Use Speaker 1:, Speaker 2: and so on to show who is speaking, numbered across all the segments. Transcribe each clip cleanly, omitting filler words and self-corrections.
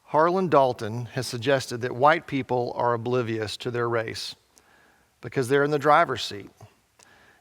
Speaker 1: Harlan Dalton has suggested that white people are oblivious to their race because they're in the driver's seat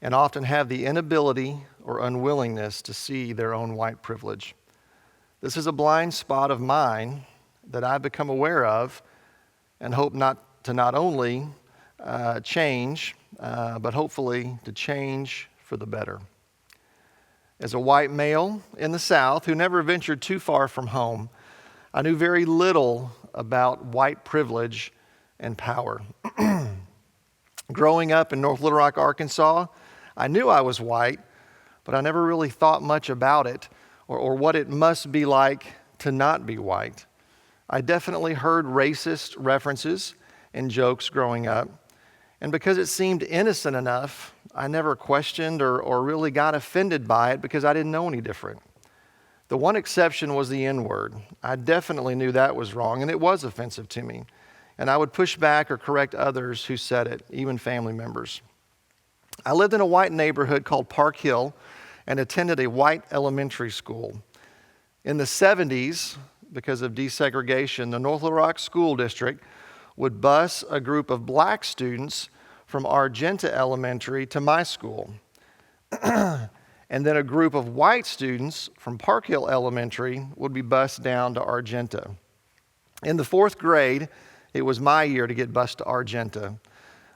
Speaker 1: and often have the inability or unwillingness to see their own white privilege. This is a blind spot of mine that I've become aware of and hope not only change, but hopefully to change for the better. As a white male in the South who never ventured too far from home, I knew very little about white privilege and power. Growing up in North Little Rock, Arkansas, I knew I was white, but I never really thought much about it or what it must be like to not be white. I definitely heard racist references and jokes growing up, and because it seemed innocent enough, I never questioned or really got offended by it because I didn't know any different. The one exception was the N-word. I definitely knew that was wrong, and it was offensive to me. And I would push back or correct others who said it, even family members. I lived in a white neighborhood called Park Hill and attended a white elementary school. In the 70s, because of desegregation, the North Little Rock School District would bus a group of black students from Argenta Elementary to my school. And then a group of white students from Park Hill Elementary would be bused down to Argenta. In the fourth grade, it was my year to get bused to Argenta.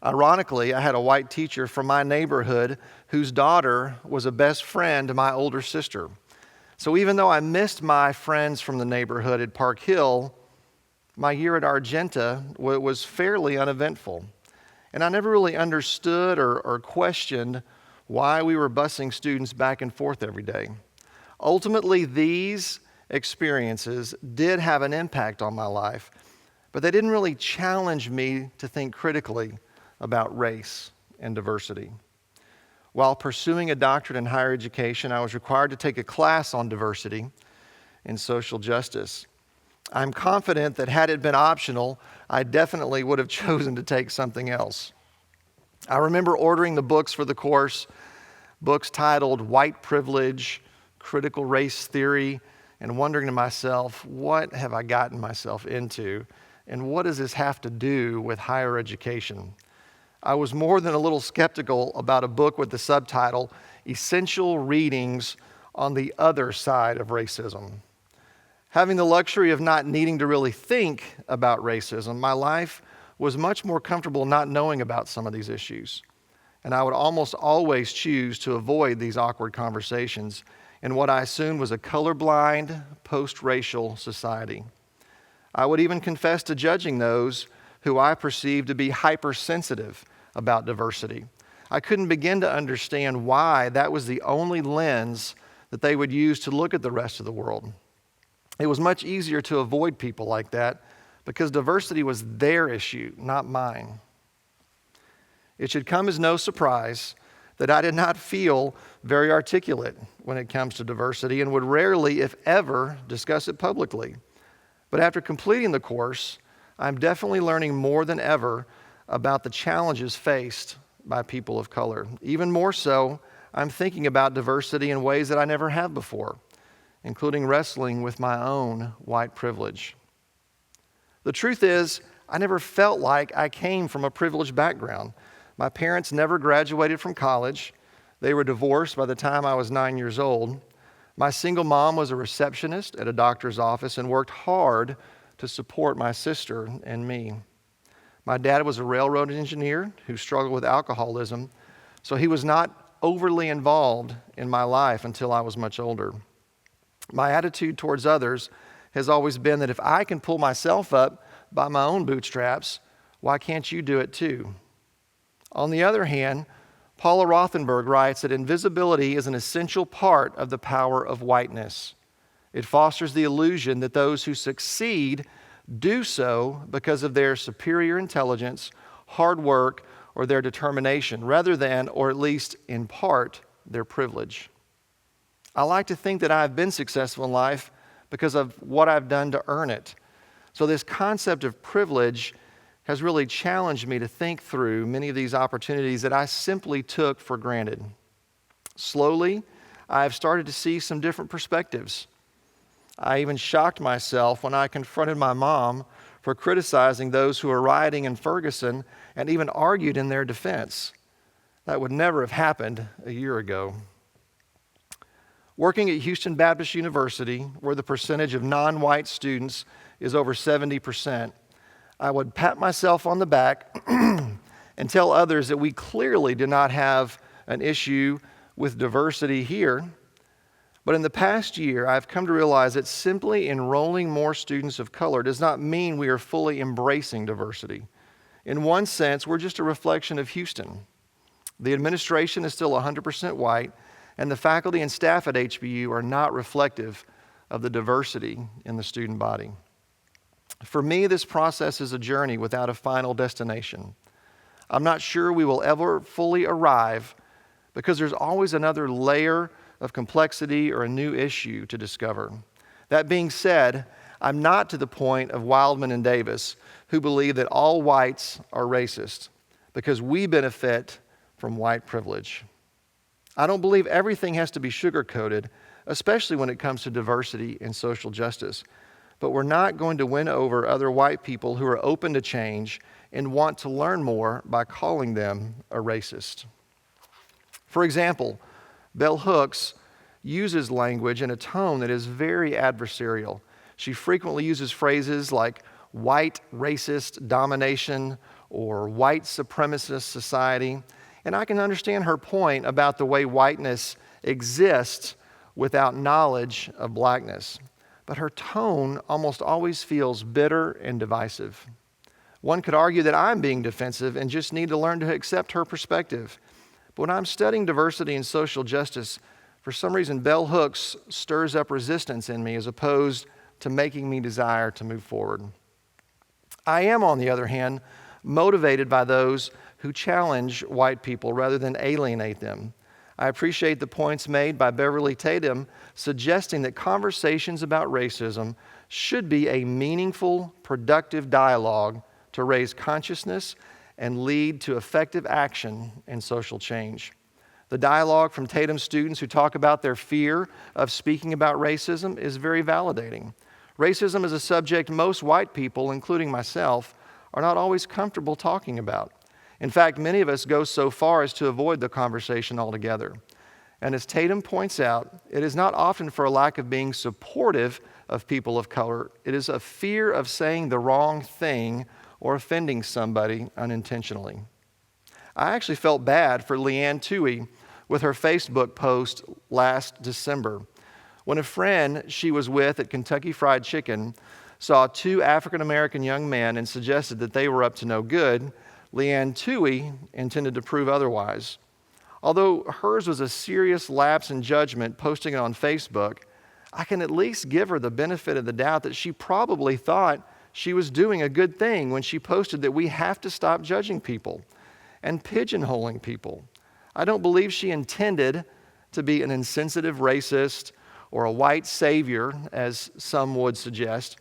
Speaker 1: Ironically, I had a white teacher from my neighborhood whose daughter was a best friend to my older sister. So even though I missed my friends from the neighborhood at Park Hill, my year at Argenta was fairly uneventful. And I never really understood or questioned why we were busing students back and forth every day. Ultimately, these experiences did have an impact on my life, but they didn't really challenge me to think critically about race and diversity. While pursuing a doctorate in higher education, I was required to take a class on diversity and social justice. I'm confident that had it been optional, I definitely would have chosen to take something else. I remember ordering the books for the course, books titled White Privilege, Critical Race Theory, and wondering to myself, what have I gotten myself into? And what does this have to do with higher education? I was more than a little skeptical about a book with the subtitle, Essential Readings on the Other Side of Racism. Having the luxury of not needing to really think about racism, my life was much more comfortable not knowing about some of these issues. And I would almost always choose to avoid these awkward conversations in what I assumed was a colorblind, post-racial society. I would even confess to judging those who I perceived to be hypersensitive about diversity. I couldn't begin to understand why that was the only lens that they would use to look at the rest of the world. It was much easier to avoid people like that because diversity was their issue, not mine. It should come as no surprise that I did not feel very articulate when it comes to diversity and would rarely, if ever, discuss it publicly. But after completing the course, I'm definitely learning more than ever about the challenges faced by people of color. Even more so, I'm thinking about diversity in ways that I never have before, including wrestling with my own white privilege. The truth is, I never felt like I came from a privileged background. My parents never graduated from college. They were divorced by the time I was 9 years old. My single mom was a receptionist at a doctor's office and worked hard to support my sister and me. My dad was a railroad engineer who struggled with alcoholism, so he was not overly involved in my life until I was much older. My attitude towards others has always been that if I can pull myself up by my own bootstraps, why can't you do it too? On the other hand, Paula Rothenberg writes that invisibility is an essential part of the power of whiteness. It fosters the illusion that those who succeed do so because of their superior intelligence, hard work, or their determination, rather than, or at least in part, their privilege. I like to think that I've been successful in life because of what I've done to earn it. So this concept of privilege has really challenged me to think through many of these opportunities that I simply took for granted. Slowly, I've started to see some different perspectives. I even shocked myself when I confronted my mom for criticizing those who were rioting in Ferguson and even argued in their defense. That would never have happened a year ago. Working at Houston Baptist University, where the percentage of non-white students is over 70%, I would pat myself on the back and tell others that we clearly do not have an issue with diversity here. But in the past year, I've come to realize that simply enrolling more students of color does not mean we are fully embracing diversity. In one sense, we're just a reflection of Houston. The administration is still 100% white, and the faculty and staff at HBU are not reflective of the diversity in the student body. For me, this process is a journey without a final destination. I'm not sure we will ever fully arrive because there's always another layer of complexity or a new issue to discover. That being said, I'm not to the point of Wildman and Davis, who believe that all whites are racist because we benefit from white privilege. I don't believe everything has to be sugar-coated, especially when it comes to diversity and social justice. But we're not going to win over other white people who are open to change and want to learn more by calling them a racist. For example, Bell Hooks uses language in a tone that is very adversarial. She frequently uses phrases like white racist domination or white supremacist society. And I can understand her point about the way whiteness exists without knowledge of blackness. But her tone almost always feels bitter and divisive. One could argue that I'm being defensive and just need to learn to accept her perspective. But when I'm studying diversity and social justice, for some reason, Bell Hooks stirs up resistance in me as opposed to making me desire to move forward. I am, on the other hand, motivated by those who challenge white people rather than alienate them. I appreciate the points made by Beverly Tatum suggesting that conversations about racism should be a meaningful, productive dialogue to raise consciousness and lead to effective action and social change. The dialogue from Tatum's students who talk about their fear of speaking about racism is very validating. Racism is a subject most white people, including myself, are not always comfortable talking about. In fact, many of us go so far as to avoid the conversation altogether. And as Tatum points out, it is not often for a lack of being supportive of people of color. It is a fear of saying the wrong thing or offending somebody unintentionally. I actually felt bad for Leanne Toohey with her Facebook post last December when a friend she was with at Kentucky Fried Chicken saw two African-American young men and suggested that they were up to no good. Leanne Toohey intended to prove otherwise. Although hers was a serious lapse in judgment posting it on Facebook, I can at least give her the benefit of the doubt that she probably thought she was doing a good thing when she posted that we have to stop judging people and pigeonholing people. I don't believe she intended to be an insensitive racist or a white savior, as some would suggest.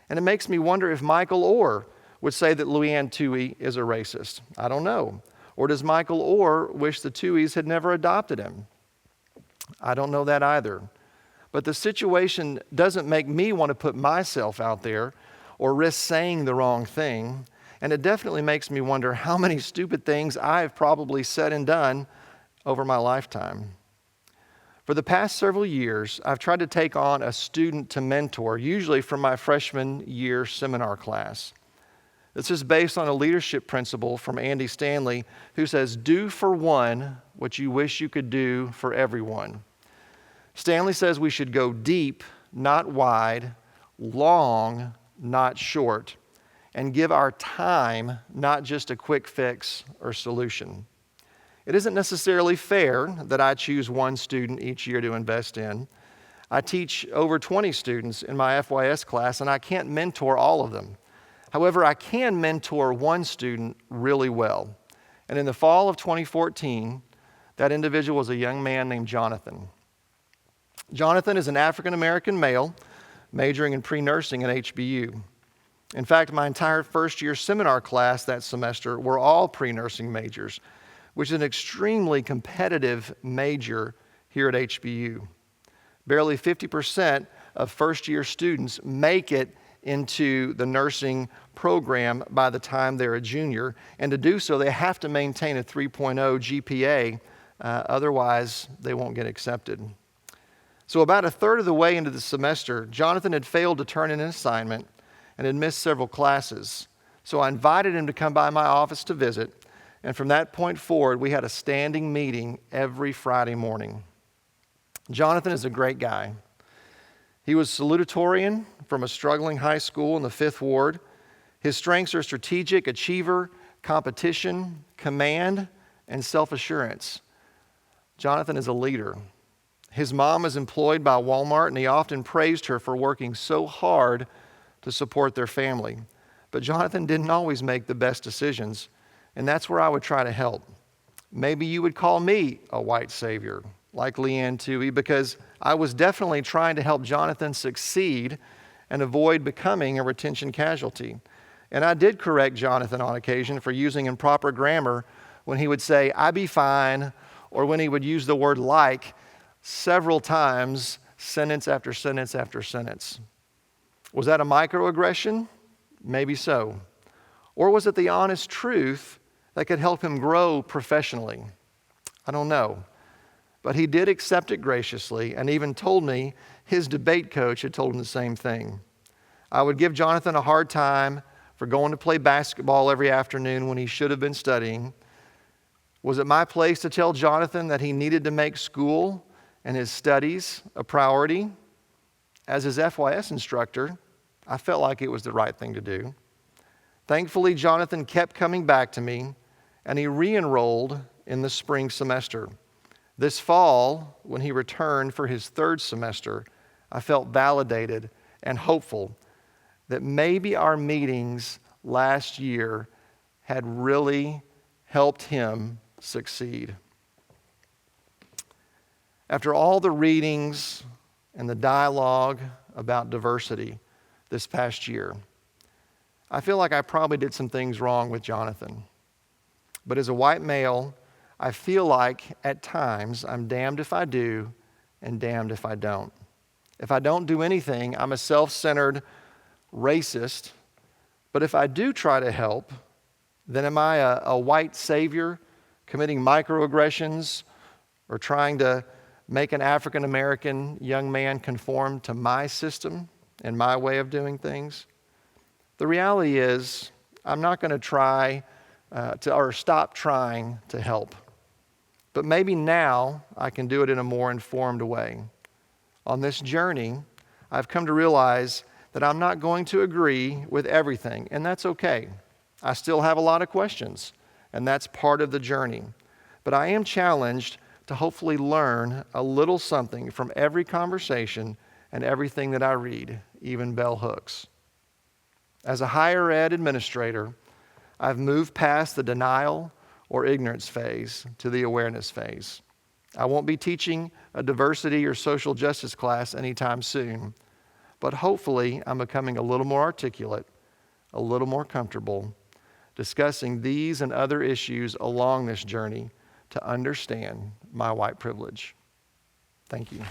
Speaker 1: And it makes me wonder if Michael Orr would say that Leanne Toohey is a racist. I don't know. Or does Michael Orr wish the Tooheys had never adopted him? I don't know that either. But the situation doesn't make me want to put myself out there or risk saying the wrong thing. And it definitely makes me wonder how many stupid things I've probably said and done over my lifetime. For the past several years, I've tried to take on a student to mentor, usually from my freshman year seminar class. This is based on a leadership principle from Andy Stanley, who says, "Do for one what you wish you could do for everyone." Stanley says we should go deep, not wide, long, not short, and give our time, not just a quick fix or solution. It isn't necessarily fair that I choose one student each year to invest in. I teach over 20 students in my FYS class, and I can't mentor all of them. However, I can mentor one student really well. And in the fall of 2014, that individual was a young man named Jonathan. Jonathan is an African-American male majoring in pre-nursing at HBU. In fact, my entire first-year seminar class that semester were all pre-nursing majors, which is an extremely competitive major here at HBU. Barely 50% of first-year students make it into the nursing program by the time they're a junior, and to do so, they have to maintain a 3.0 GPA, otherwise they won't get accepted. So about a third of the way into the semester, Jonathan had failed to turn in an assignment and had missed several classes. So I invited him to come by my office to visit, and from that point forward, we had a standing meeting every Friday morning. Jonathan is a great guy. He was salutatorian from a struggling high school in the 5th Ward. His strengths are strategic, achiever, competition, command, and self-assurance. Jonathan is a leader. His mom is employed by Walmart, and he often praised her for working so hard to support their family. But Jonathan didn't always make the best decisions, and that's where I would try to help. Maybe you would call me a white savior, like Leanne Toohey, because I was definitely trying to help Jonathan succeed and avoid becoming a retention casualty. And I did correct Jonathan on occasion for using improper grammar when he would say, "I be fine," or when he would use the word "like" several times, sentence after sentence after sentence. Was that a microaggression? Maybe so. Or was it the honest truth that could help him grow professionally? I don't know. But he did accept it graciously and even told me his debate coach had told him the same thing. I would give Jonathan a hard time for going to play basketball every afternoon when he should have been studying. Was it my place to tell Jonathan that he needed to make school and his studies a priority? As his FYS instructor, I felt like it was the right thing to do. Thankfully, Jonathan kept coming back to me, and he re-enrolled in the spring semester. This fall, when he returned for his 3rd semester, I felt validated and hopeful that maybe our meetings last year had really helped him succeed. After all the readings and the dialogue about diversity this past year, I feel like I probably did some things wrong with Jonathan. But as a white male, I feel like at times I'm damned if I do and damned if I don't. If I don't do anything, I'm a self-centered racist. But if I do try to help, then am I a white savior committing microaggressions or trying to make an African American young man conform to my system and my way of doing things? The reality is, I'm not going to try or stop trying to help. But maybe now I can do it in a more informed way. On this journey, I've come to realize that I'm not going to agree with everything, and that's okay. I still have a lot of questions, and that's part of the journey. But I am challenged to hopefully learn a little something from every conversation and everything that I read, even bell hooks. As a higher ed administrator, I've moved past the denial or ignorance phase to the awareness phase. I won't be teaching a diversity or social justice class anytime soon, but hopefully I'm becoming a little more articulate, a little more comfortable, discussing these and other issues along this journey to understand my white privilege. Thank you.